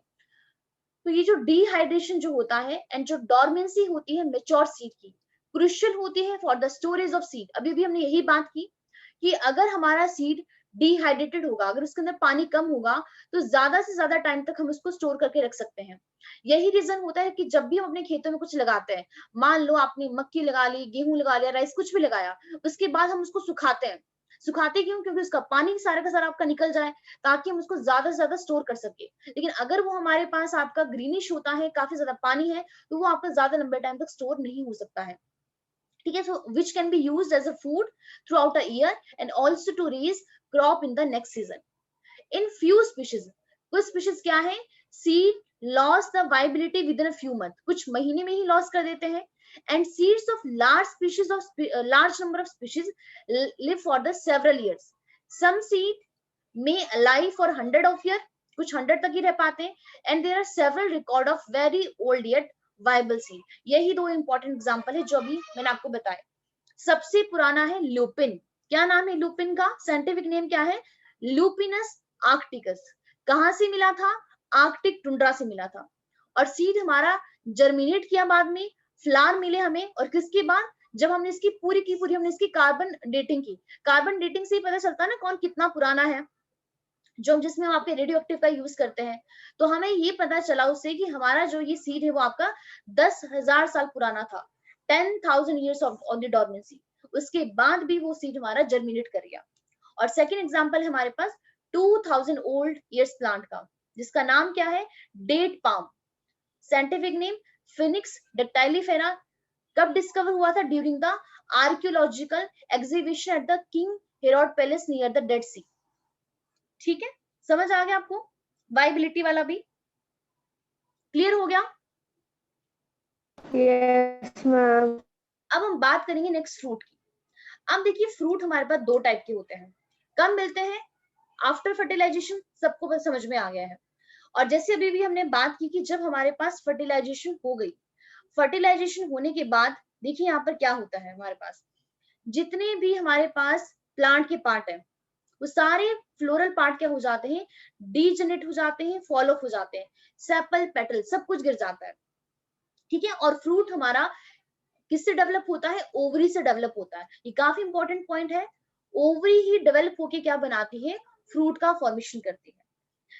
तो ये जो डिहाइड्रेशन जो होता है एंड जो डॉर्मेंसी होती है मेच्योर सीड की, क्रुशियल होती है for the storage of seed. अभी भी हमने यही बात की कि अगर हमारा सीड डिहाइड्रेटेड होगा, अगर उसके अंदर पानी कम होगा, तो ज्यादा से ज्यादा टाइम तक हम उसको स्टोर करके रख सकते हैं। यही रीजन होता है कि जब भी हम अपने खेतों में कुछ लगाते हैं, मान लो आपने मक्की लगा ली, गेहूं लगा लिया, राइस कुछ भी लगाया, उसके बाद हम उसको सुखाते हैं। सुखाते क्यों, क्योंकि उसका पानी सारा का सारा आपका निकल जाए, ताकि हम उसको ज्यादा से ज्यादा स्टोर कर सके। लेकिन अगर वो हमारे पास आपका ग्रीनिश होता है, काफी ज्यादा पानी है, तो वो आपका ज्यादा लंबे टाइम तक स्टोर नहीं हो सकता है। ठीक है, so which can be used as a food throughout a year and also to raise crop in the next season. In few species, कुछ species क्या है, seed lost the viability within a few months, कुछ महीने में ही loss कर देते हैं। and seeds of large species of large number of species live for the several years. some seed may alive for 100 of year, कुछ 100 तक ही रह पाते हैं। and there are several record of very old yet viable seed. यही दो important example है जो अभी मैंने आपको बताया। सबसे पुराना है लूपिन। क्या नाम है लूपिन का, साइंटिफिक नेम क्या है, लूपिनस आर्क्टिकस। कहां से मिला था, आर्कटिक टुंड्रा से मिला था। और सीड हमारा जर्मिनेट किया बाद में, फ्लावर मिले हमें, और किसके बाद, जब हमने इसकी पूरी की पूरी हमने इसकी कार्बन डेटिंग की। कार्बन डेटिंग से ही पता चलता है ना कौन कितना पुराना है, जो जिसमें हम आपके रेडियो एक्टिव का यूज करते हैं। तो हमें ये पता चला उससे कि हमारा जो ये सीड है वो आपका 10,000 साल पुराना था, 10,000 years ऑफ द डॉर्मेंसी। उसके बाद भी वो सीड हमारा जर्मिनेट कर गया। और सेकेंड एग्जाम्पल है हमारे पास 2000 ओल्ड ईयर्स प्लांट का, जिसका नाम क्या है, date palm, scientific name Phoenix dactylifera. कब डिस्कवर हुआ था, during the archaeological exhibition at the King Herod palace near the Dead Sea. ठीक है, समझ आ गया आपको, वाइबिलिटी वाला भी क्लियर हो गया। Yes ma'am. अब हम बात करेंगे नेक्स्ट फ्रूट की। अब देखिए फ्रूट हमारे पास दो टाइप के होते हैं, कब मिलते हैं, आफ्टर फर्टिलाइजेशन, सबको बस समझ में आ गया है। और जैसे अभी भी हमने बात की कि जब हमारे पास फर्टिलाइजेशन हो गई, फर्टिलाइजेशन होने के बाद देखिए यहाँ पर क्या होता है, हमारे पास जितने भी हमारे पास प्लांट के पार्ट है, वो सारे फ्लोरल पार्ट क्या हो जाते हैं, डीजेनरेट हो जाते हैं, फॉल ऑफ हो जाते हैं, सेपल पेटल सब कुछ गिर जाता है। ठीक है, और फ्रूट हमारा किससे डेवलप होता है, ओवरी से डेवलप होता है। ये काफी इंपॉर्टेंट पॉइंट है, ओवरी ही डेवलप होके क्या बनाती है, फ्रूट का फॉर्मेशन करती है।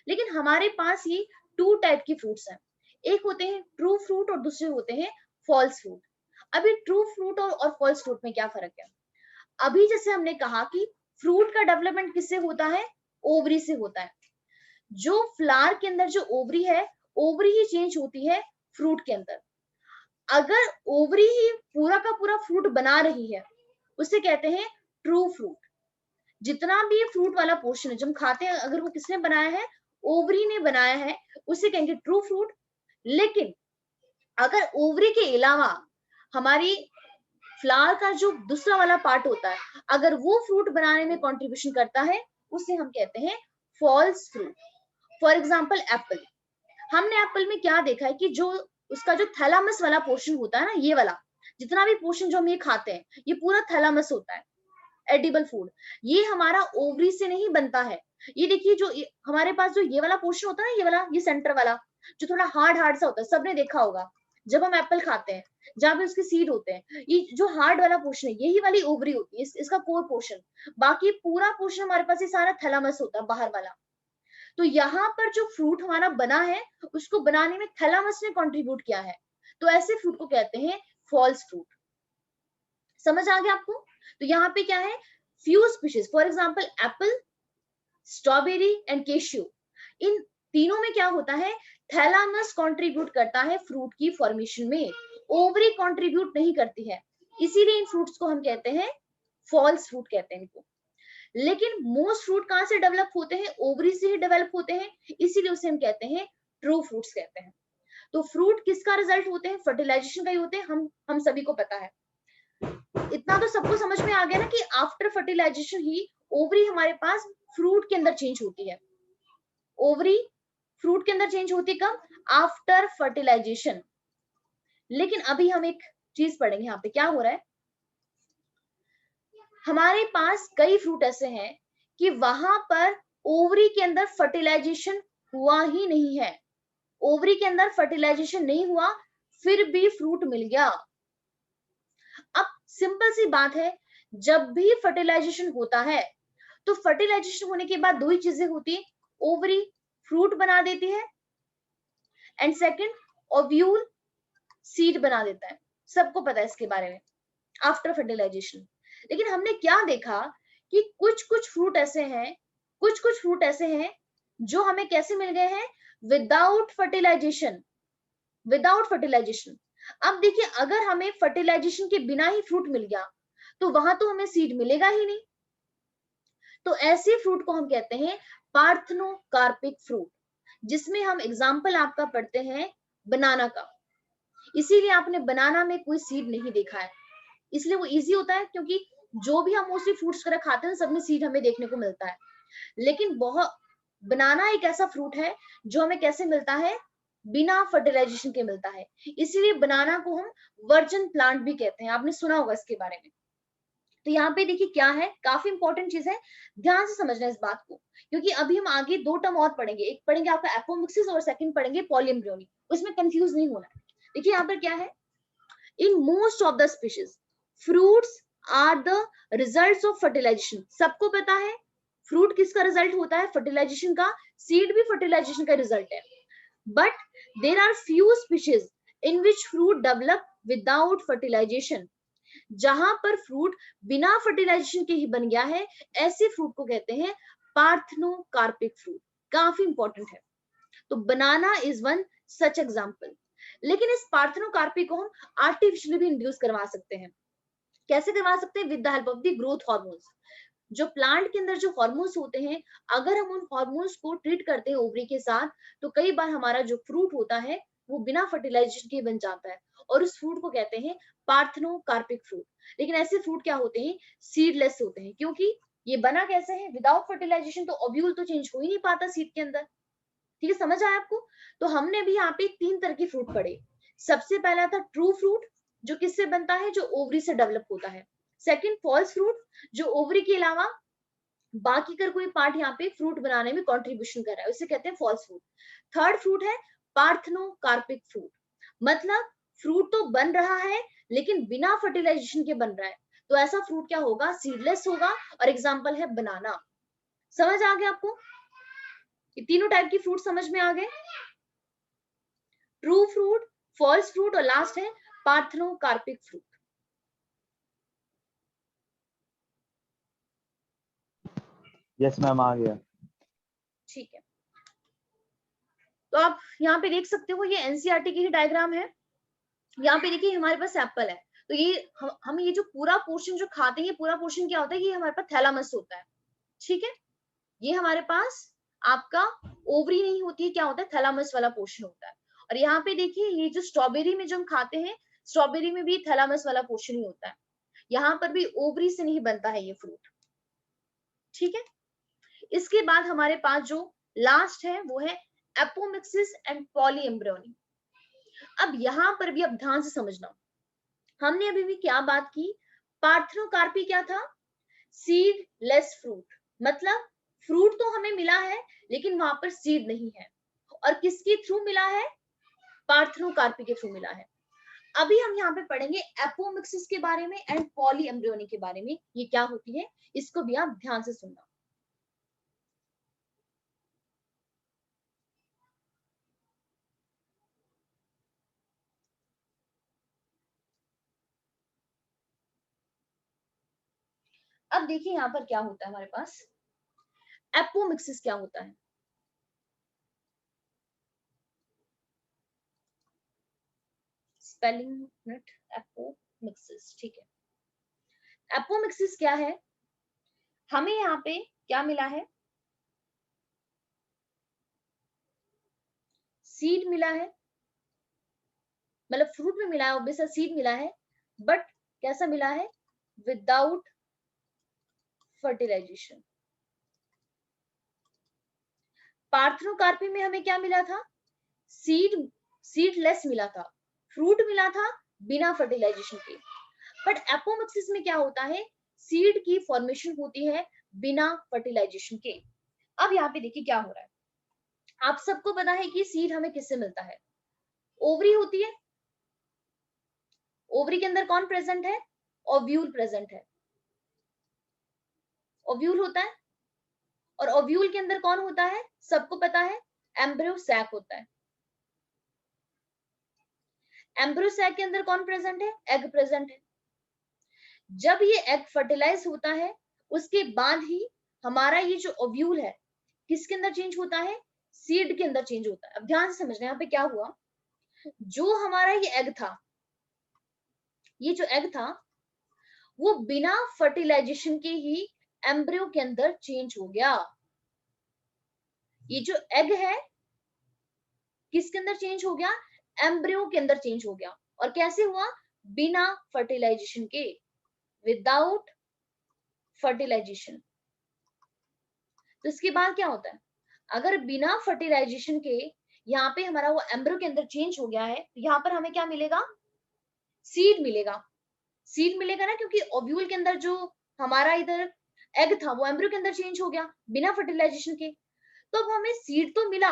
लेकिन हमारे पास ये टू टाइप की फ्रूट्स हैं, एक होते हैं ट्रू फ्रूट और दूसरे होते हैं फॉल्स फ्रूट। अभी ट्रू फ्रूट और फॉल्स फ्रूट में क्या फर्क है, अभी जैसे हमने कहा कि फ्रूट का डेवलपमेंट किससे होता है, ओवरी से होता है। जो फ्लावर के अंदर जो ओवरी है, ओवरी ही चेंज होती है फ्रूट के अंदर। अगर ओवरी ही पूरा का पूरा फ्रूट बना रही है, उसे कहते हैं ट्रू फ्रूट। जितना भी फ्रूट वाला पोर्शन है जो हम खाते हैं, अगर वो किसने बनाया है, ओवरी ने बनाया है, उसे कहेंगे ट्रू फ्रूट। लेकिन अगर ओवरी के अलावा हमारी फ्लावर का जो दूसरा वाला पार्ट होता है, अगर वो फ्रूट बनाने में कंट्रीब्यूशन करता है, उसे हम कहते हैं false fruit. For example apple, हमने एप्पल में क्या देखा है कि जो उसका जो थैलामस वाला पोर्शन होता है ना, ये वाला जितना भी पोर्शन जो हम ये खाते हैं, ये पूरा थैलामस होता है, एडिबल फूड। ये हमारा ओवरी से नहीं बनता है। ये देखिए जो हमारे पास जो ये वाला पोर्शन होता है ना, ये वाला, ये सेंटर वाला जो थोड़ा हार्ड हार्ड सा होता है, सबने देखा होगा जब हम एप्पल खाते हैं, जहाँ पे उसके सीड होते हैं, ये जो हार्ड वाला पोर्शन है, यही वाली ओवरी होती है, इसका कोर पोर्शन। बाकी पूरा पोर्शन हमारे पास ये सारा थैलामस होता है, बाहर वाला। तो यहाँ पर जो फ्रूट हमारा बना है, उसको बनाने में थैलामस ने कंट्रीब्यूट किया है, तो ऐसे फ्रूट को कहते हैं फॉल्स फ्रूट। समझ आ गया आपको? तो यहाँ पे क्या है, few species, for example apple, strawberry and cashew, इन तीनों में क्या होता है, थैलामस कंट्रीब्यूट करता है फ्रूट की फॉर्मेशन में, ओवरी कंट्रीब्यूट नहीं करती है, इसीलिए इन फ्रूट्स को हम कहते हैं फॉल्स फ्रूट कहते हैं इनको। लेकिन मोस्ट फ्रूट कहां से डेवलप होते हैं, ओवरी से ही डेवलप होते हैं, इसीलिए उसे हम कहते हैं ट्रू फ्रूट्स कहते हैं। तो फ्रूट किसका रिजल्ट होते हैं, फर्टिलाइजेशन का ही होते हैं, हम सभी को पता है। इतना तो सबको समझ में आ गया ना कि आफ्टर फर्टिलाइजेशन ही ओवरी हमारे पास फ्रूट के अंदर चेंज होती है। ओवरी फ्रूट के अंदर चेंज होती है कब, आफ्टर फर्टिलाइजेशन। लेकिन अभी हम एक चीज पढ़ेंगे, यहाँ पे क्या हो रहा है, हमारे पास कई फ्रूट ऐसे हैं कि वहां पर ओवरी के अंदर फर्टिलाइजेशन हुआ ही नहीं है, ओवरी के अंदर फर्टिलाइजेशन नहीं हुआ, फिर भी फ्रूट मिल गया। अब सिंपल सी बात है, जब भी फर्टिलाइजेशन होता है, तो फर्टिलाइजेशन होने के बाद दो ही चीजें होती है, ओवरी फ्रूट बना देती है, एंड सेकंड ओव्यूल सीड बना देता है। सबको पता है इसके बारे में, आफ्टर फर्टिलाइजेशन। लेकिन हमने क्या देखा कि कुछ कुछ फ्रूट ऐसे हैं, कुछ कुछ फ्रूट ऐसे हैं जो हमें कैसे मिल गए हैं, विदाउट फर्टिलाइजेशन, विदाउट फर्टिलाइजेशन। अब देखिए, अगर हमें फर्टिलाइजेशन के बिना ही फ्रूट मिल गया, तो वहां तो हमें सीड मिलेगा ही नहीं। तो ऐसे फ्रूट को हम कहते हैं पार्थेनोकार्पिक फ्रूट, जिसमें हम एग्जाम्पल आपका पढ़ते हैं बनाना का। इसीलिए आपने बनाना में कोई सीड नहीं देखा है, इसलिए वो इजी होता है, क्योंकि जो भी हम मोस्टली फ्रूट्स वगैरह खाते हैं सब में सीड हमें देखने को मिलता है। लेकिन बहुत, बनाना एक ऐसा फ्रूट है जो हमें कैसे मिलता है, बिना फर्टिलाइजेशन के मिलता है, इसीलिए बनाना को हम वर्जिन प्लांट भी कहते हैं। आपने सुना होगा इसके बारे में। तो यहाँ पे देखिए क्या है, काफी इंपॉर्टेंट चीज है, ध्यान से समझना इस बात को, क्योंकि अभी हम आगे दो टर्म और पढ़ेंगे, एक पढ़ेंगे आपका एपोमिक्सिस और सेकंड पढ़ेंगे पॉलीएम्ब्रियोनी, उसमें कंफ्यूज नहीं होना है। देखिए यहाँ पर क्या है, in most of the species fruits are the results of fertilization. सबको पता है फ्रूट किसका रिजल्ट होता है, फर्टिलाइजेशन का, सीड भी फर्टिलाइजेशन का रिजल्ट है। But there are few species in which fruit develop without fertilisation. जहां पर फ्रूट बिना फर्टिलाइजेशन के ही बन गया है, ऐसे फ्रूट को कहते हैं पार्थेनोकार्पिक फ्रूट। काफी इंपॉर्टेंट है। तो बनाना इज वन सच एग्जाम्पल। लेकिन इस पार्थेनोकार्पी को हम आर्टिफिशियली भी इंड्यूस करवा सकते हैं। कैसे करवा सकते हैं, with the help of the growth hormones. जो प्लांट के अंदर जो हार्मोन्स होते हैं, अगर हम उन हार्मोन्स को ट्रीट करते हैं ओवरी के साथ, तो कई बार हमारा जो फ्रूट होता है वो बिना फर्टिलाइजेशन के बन जाता है, और उस फ्रूट को कहते हैं पार्थेनोकार्पिक फ्रूट। लेकिन ऐसे फ्रूट क्या होते हैं, सीडलेस होते हैं, क्योंकि ये बना कैसे है, विदाउट फर्टिलाइजेशन, तो ओव्यूल तो चेंज हो ही नहीं पाता सीड के अंदर। ठीक है, समझ आया आपको? तो हमने भी यहाँ पे तीन तरह के फ्रूट पढ़े। सबसे पहला था ट्रू फ्रूट, जो किससे बनता है, जो ओवरी से डेवलप होता है। सेकंड फॉल्स फ्रूट, जो ओवरी के अलावा बाकी का कोई पार्ट यहाँ पे फ्रूट बनाने में कंट्रीब्यूशन कर रहा है, उसे कहते हैं फॉल्स फ्रूट। थर्ड फ्रूट है पार्थेनोकार्पिक फ्रूट, मतलब फ्रूट तो बन रहा है लेकिन बिना फर्टिलाइजेशन के बन रहा है, तो ऐसा फ्रूट क्या होगा, सीडलेस होगा, और एग्जाम्पल है बनाना। समझ आ गया आपको? ये तीनों टाइप की फ्रूट समझ में आ गए, ट्रू फ्रूट, फॉल्स फ्रूट, और लास्ट है पार्थेनोकार्पिक फ्रूट। यस मैम, आ गया। ठीक है, तो आप यहाँ पे देख सकते हो, ये एनसीईआरटी की ही डायग्राम है। यहाँ पे देखिए हमारे पास एप्पल है, तो ये हम ये जो पूरा पोर्शन जो खाते हैं, ये पूरा पोर्शन क्या होता है, ये हमारे पास थैलामस होता है। ठीक है, ये हमारे पास आपका ओवरी नहीं होती है, क्या होता है, थैलामस वाला पोर्शन होता है। और यहाँ पे देखिए, ये जो स्ट्रॉबेरी में जो हम खाते हैं, स्ट्रॉबेरी में भी थैलामस वाला पोर्शन ही होता है। यहाँ पर भी ओवरी से नहीं बनता है ये फ्रूट। ठीक है, इसके बाद हमारे पास जो लास्ट है वो है एपोमिक्सिस एंड पॉलीएम्ब्रियोनी। अब यहाँ पर भी अब ध्यान से समझना, हमने अभी भी क्या बात की, पार्थेनोकार्पी क्या था, सीड लेस फ्रूट, मतलब फ्रूट तो हमें मिला है लेकिन वहां पर सीड नहीं है, और किसके थ्रू मिला है, पार्थेनोकार्पी के थ्रू मिला है। अभी हम यहाँ पे पढ़ेंगे एपोमिक्सिस के बारे में एंड पॉली एम्ब्रियोनी के बारे में, ये क्या होती है, इसको भी आप ध्यान से सुनना। अब देखिए यहाँ पर क्या होता है हमारे पास, एपोमिक्सिस क्या होता है, स्पेलिंग मिनट, एपोमिक्सिस, ठीक है। एपोमिक्सिस क्या है, हमें यहाँ पे क्या मिला है, सीड मिला है, मतलब फ्रूट में मिला है, ऑब्वियसली सीड मिला है, बट कैसा मिला है, विदाउट फर्टिलाइजेशन। पार्थेनोकार्पी में हमें क्या मिला था, सीडलेस मिला था, फ्रूट मिला था बिना फर्टिलाइजेशन के। बट एपोमिक्सिस में क्या होता है, सीड की फॉर्मेशन होती है बिना फर्टिलाइजेशन के। अब यहाँ पे देखिए क्या हो रहा है, आप सबको पता है कि सीड हमें किससे मिलता है, ओवरी होती है, ओवरी के अंदर कौन प्रेजेंट है, ओव्यूल प्रेजेंट है, ओव्यूल होता है, और ओव्यूल के अंदर कौन होता है, सबको पता है, एम्ब्रियो सैक होता है। एम्ब्रियो सैक के अंदर कौन प्रेजेंट है, एग प्रेजेंट है। जब ये एग फर्टिलाइज होता है उसके बाद ही हमारा ये जो ओव्यूल है किसके अंदर चेंज होता है, सीड के अंदर चेंज होता है। अब ध्यान से समझना, यहाँ पे क्या हुआ, जो हमारा ये एग था, ये जो एग था वो बिना फर्टिलाइजेशन के ही एम्ब्रियो के अंदर चेंज हो गया। ये जो एग है किसके अंदर चेंज हो गया, एम्ब्रियो के अंदर चेंज हो गया। और कैसे हुआ, बिना फर्टिलाइजेशन के, विदाउट फर्टिलाइजेशन। तो इसके बाद क्या होता है, अगर बिना फर्टिलाइजेशन के यहाँ पे हमारा वो एम्ब्रियो के अंदर चेंज हो गया है, तो यहाँ पर हमें क्या मिलेगा, सीड मिलेगा। सीड मिलेगा ना, क्योंकि ओव्यूल के अंदर जो हमारा इधर एग था वो एम्ब्रियो के अंदर चेंज हो गया बिना फर्टिलाइजेशन के। तो अब हमें सीड तो मिला,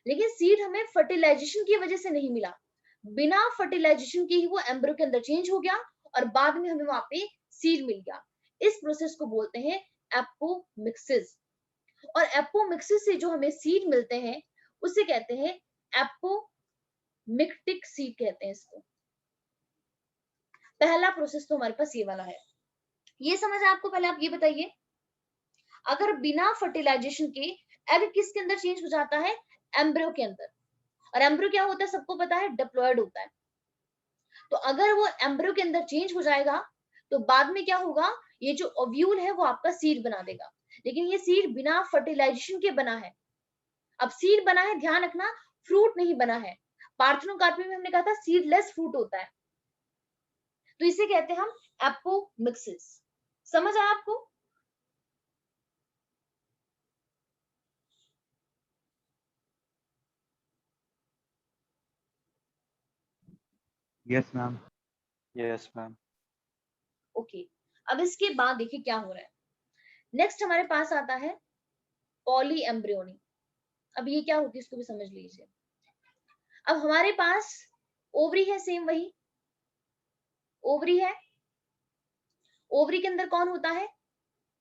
लेकिन सीड हमें फर्टिलाइजेशन की वजह से नहीं मिला, बिना फर्टिलाइजेशन के ही वो एम्ब्रियो के अंदर चेंज हो गया और बाद में हमें वहां पे सीड मिल गया। इस प्रोसेस को बोलते हैं एपोमिक्सिस। और एपोमिक्सिस से जो हमें सीड मिलते हैं उसे कहते हैं एपोमिक्टिक सीड कहते हैं इसको। पहला प्रोसेस तो हमारे पास ये वाला है, ये समझ आपको। पहले आप ये बताइए, अगर बिना फर्टिलाइजेशन के एग किसके अंदर चेंज हो जाता है, एम्ब्रियो के अंदर, और एम्ब्रियो क्या होता है सबको पता है, डिप्लॉयड होता है। तो अगर वो एम्ब्रियो के अंदर चेंज हो जाएगा तो बाद में क्या होगा, ये जो ओव्यूल है वो आपका सीड बना देगा, लेकिन ये सीड बिना फर्टिलाइजेशन के बना है। अब सीड बना है, ध्यान रखना, फ्रूट नहीं बना है। पार्थेनोकार्पी में हमने कहा था सीडलेस फ्रूट होता है, तो इसे कहते हैं हम एपोमिक्सिस। समझ आया आपको। Yes ma'am. Yes ma'am. Okay, अब इसके बाद देखिए क्या हो रहा है, नेक्स्ट हमारे पास आता है पॉली एम्ब्रियोनी। अब ये क्या होती है इसको भी समझ लीजिए। अब हमारे पास ओवरी है, सेम वही ओवरी है, ओवरी के अंदर कौन होता है,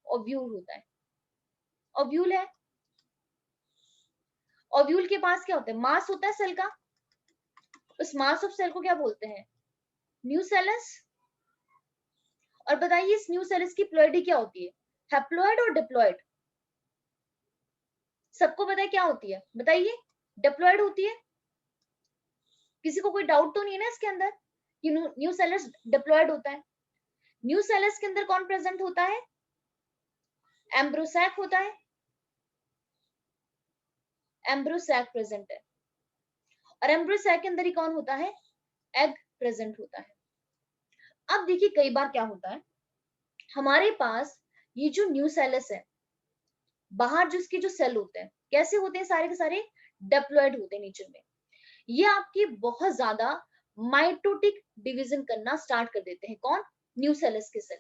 ओव्यूल होता है, ओव्यूल है। ओव्यूल के पास क्या होता है, मास होता है सेल का, उस मास ऑफ सेल को क्या बोलते हैं, न्यूसेलस। और बताइए इस न्यूसेलस की प्लॉइडी क्या होती है, हैप्लॉइड और डिप्लॉइड, सबको पता है क्या होती है, बताइए, डिप्लॉइड होती है। किसी को कोई डाउट तो नहीं है ना इसके अंदर कि न्यूसेलस डिप्लॉइड होता है। न्यूसेलस के अंदर कौन प्रेजेंट होता है, एम्ब्रोसैक होता है, एम्ब्रोसैक प्रेजेंट है। और एम्ब्रोसैक के अंदर ही कौन होता है, एग प्रेजेंट होता है। अब देखिए कई बार क्या होता है, हमारे पास ये जो न्यूसेलस है, बाहर जो इसके जो सेल होते हैं कैसे होते हैं, सारे के सारे डिप्लॉइड होते हैं नेचर में। ये आपकी बहुत ज्यादा माइटोटिक डिवीजन करना स्टार्ट कर देते हैं। कौन? न्यूसेलस के सेल।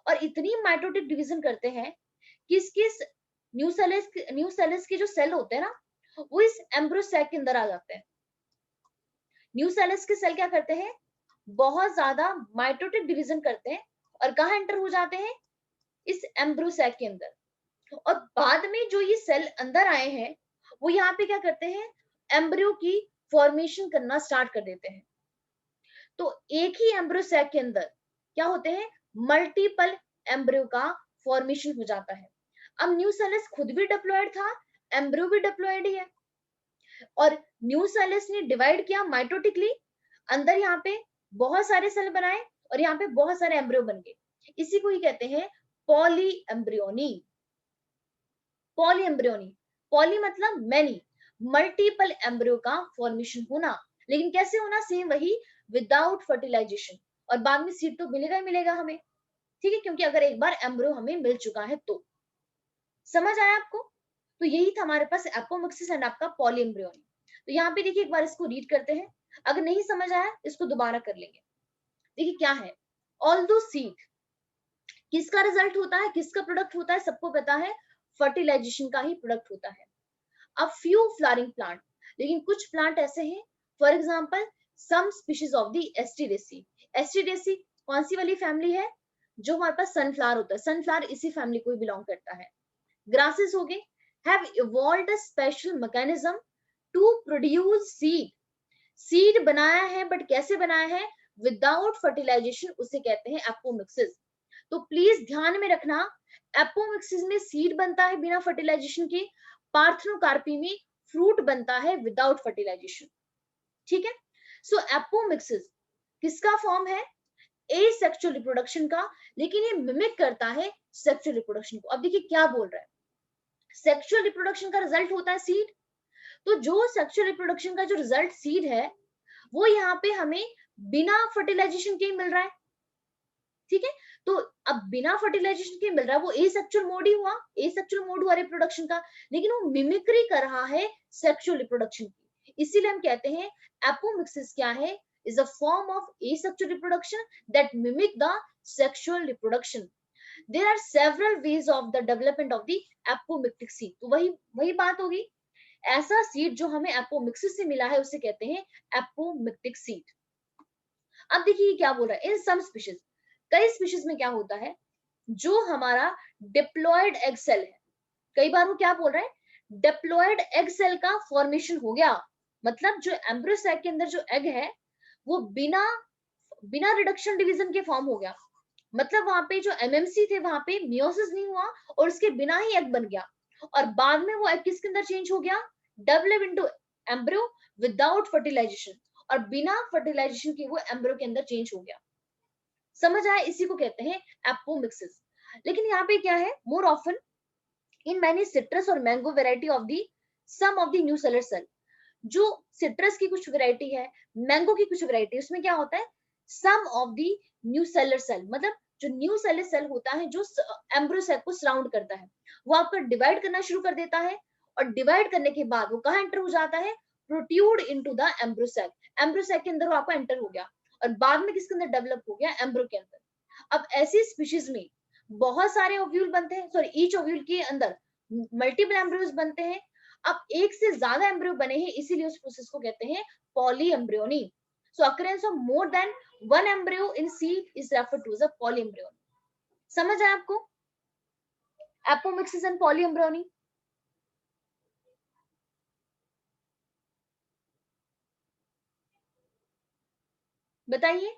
और इतनी माइटोटिक डिवीजन करते हैं कि इसके न्यूसेलस के जो सेल होते हैं ना, वो इस एम्ब्रोसैक के अंदर आ जाते हैं। न्यूसेलस के सेल क्या करते हैं? बहुत ज्यादा माइटोटिक डिवीजन करते हैं और कहाँ एंटर हो जाते हैं? इस एम्ब्रोसैक के अंदर। और बाद में जो ये सेल अंदर आए हैं, वो यहाँ पे क्या करते हैं? एम्ब्रियो की फॉर्मेशन करना स्टार्ट कर देते हैं। तो एक ही एम्ब्रोसैक के अंदर क्या होते हैं? मल्टीपल एम्ब्रियो का फॉर्मेशन हो जाता है। अब न्यूसेलस खुद भी डिप्लॉयड था, एम्ब्रियो भी डिप्लॉयड ही है, और न्यूसेलस ने डिवाइड किया माइटोटिकली, अंदर यहाँ पे बहुत सारे सेल बनाए और यहाँ पे बहुत सारे एम्ब्रियो बन गए। इसी को ही कहते हैं poly embryony. Poly embryony, poly मतलब मैनी, मल्टीपल एम्ब्रियो का फॉर्मेशन होना। लेकिन कैसे होना? सेम वही, विदाउट फर्टिलाइजेशन। और बाद में सीड तो मिलेगा ही मिलेगा हमें, ठीक है, क्योंकि अगर एक बार एम्ब्रियो हमें मिल चुका है तो। समझ आया आपको? तो यही था हमारे पास एपोमिक्सिस एंड आपका पॉली एम्ब्रियोनी। तो यहाँ पे देखिए, एक बार इसको रीड करते हैं, अगर नहीं समझ आया इसको दोबारा कर लेंगे। देखिए क्या है, ऑल्दो सीड किसका रिजल्ट होता है, किसका प्रोडक्ट होता है? सबको पता है, फर्टिलाइजेशन का ही प्रोडक्ट होता है। अब फ्यू फ्लावरिंग प्लांट, लेकिन कुछ प्लांट ऐसे हैं, for example some species of the Asteraceae. Asteraceae कौन सी वाली फैमिली है? जो हमारे पास सनफ्लावर होता है, सनफ्लावर इसी फैमिली को बिलोंग करता है। ग्रासेस हो गए, have evolved a special mechanism to produce seed. Seed बनाया है, बट कैसे बनाया है? विदाउट फर्टिलाइजेशन, उसे कहते हैं एपोमिक्सिस। तो प्लीज ध्यान में रखना, एपोमिक्सिस में सीड बनता है बिना फर्टिलाइजेशन के, पार्थेनोकार्पी में फ्रूट बनता है विदाउट फर्टिलाइजेशन। ठीक है, सो एपोमिक्सिस किसका फॉर्म है? एसेक्सुअल रिप्रोडक्शन का, लेकिन ये मिमिक करता है सेक्सुअल रिप्रोडक्शन को। अब देखिए क्या बोल रहा है, सेक्सुअल रिप्रोडक्शन का रिजल्ट होता है सीड। तो जो सेक्सुअल रिप्रोडक्शन का जो रिजल्ट सीड है, वो यहाँ पे हमें बिना फर्टिलाइजेशन के ही मिल रहा है। ठीक है, तो अब बिना फर्टिलाइजेशन के मिल रहा है, वो एसेक्सुअल मोड ही हुआ, एसेक्सुअल मोड हुआ रिप्रोडक्शन का, लेकिन वो मिमिक्री कर रहा है सेक्सुअल रिप्रोडक्शन की। इसीलिए हम कहते हैं एपोमिक्सिस क्या है? Is a form of asexual reproduction that mimic the sexual reproduction. There are several ways of the development of the apomictic seed. तो वही वही बात होगी, ऐसा सीड जो हमें एपोमिक्सिस से मिला है उसे कहते हैं एपोमिक्टिक सीड। अब देखिए क्या बोल रहा है, इन सम स्पीशीज, कई स्पीशीज में क्या होता है, जो हमारा डिप्लॉयड एग सेल है, कई बार वो क्या बोल रहा है, डिप्लॉयड एग सेल का फॉर्मेशन हो गया। मतलब जो एम्ब्रियोसैक के अंदर जो एग है, वो बिना बिना रिडक्शन डिवीजन के फॉर्म हो गया। मतलब वहां पे जो एमएमसी थे, वहां पे मियोसिस नहीं हुआ और उसके बिना ही एग बन गया, और बाद में वो एग किसके अंदर चेंज हो गया? Develop into embryo without fertilisation, और बिना फर्टिलाइजेशन के वो एम्ब्रियो के अंदर चेंज हो गया। समझ आया? इसी को कहते हैं एपोमिक्सिस। लेकिन यहाँ पे क्या है, more often in many citrus और mango variety of the some of the nucellar cell. जो सिट्रस की कुछ वैरायटी है, मैंगो की कुछ वैरायटी, उसमें क्या होता है, some of the nucellar cell, मतलब जो न्यू सेलर सेल होता है जो एम्ब्रियोसैक को सराउंड करता है, वो आपका डिवाइड करना शुरू कर देता है, और डिवाइड करने के बाद वो कहाँ एंटर हो जाता है? Protrude into the embryo sac. Embryo sac के अंदर वो आपका एंटर हो गया, और बाद में किसके अंदर डेवलप हो गया? एम्ब्रियो के अंदर। अब ऐसी स्पीशीज में बहुत सारे ओव्यूल बनते हैं, सॉरी ईच ओव्यूल के अंदर मल्टीपल एम्ब्रियोज बनते हैं। अब एक से ज्यादा एम्ब्रियो बने हैं, इसीलिए उस प्रोसेस को कहते हैं polyembryony. So occurrence of more than one embryo in seed is referred to as a polyembryony. समझ आया आपको? Apomixis and polyembryony. बताइए,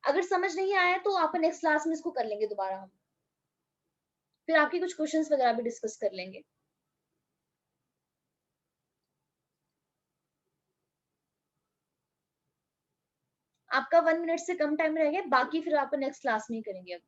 अगर समझ नहीं आया तो आप नेक्स्ट क्लास में इसको कर लेंगे दोबारा हम, फिर आपके कुछ क्वेश्चंस वगैरह भी डिस्कस कर लेंगे। आपका 1 मिनट से कम टाइम रहेगा, बाकी फिर आप नेक्स्ट क्लास में ही करेंगे अब।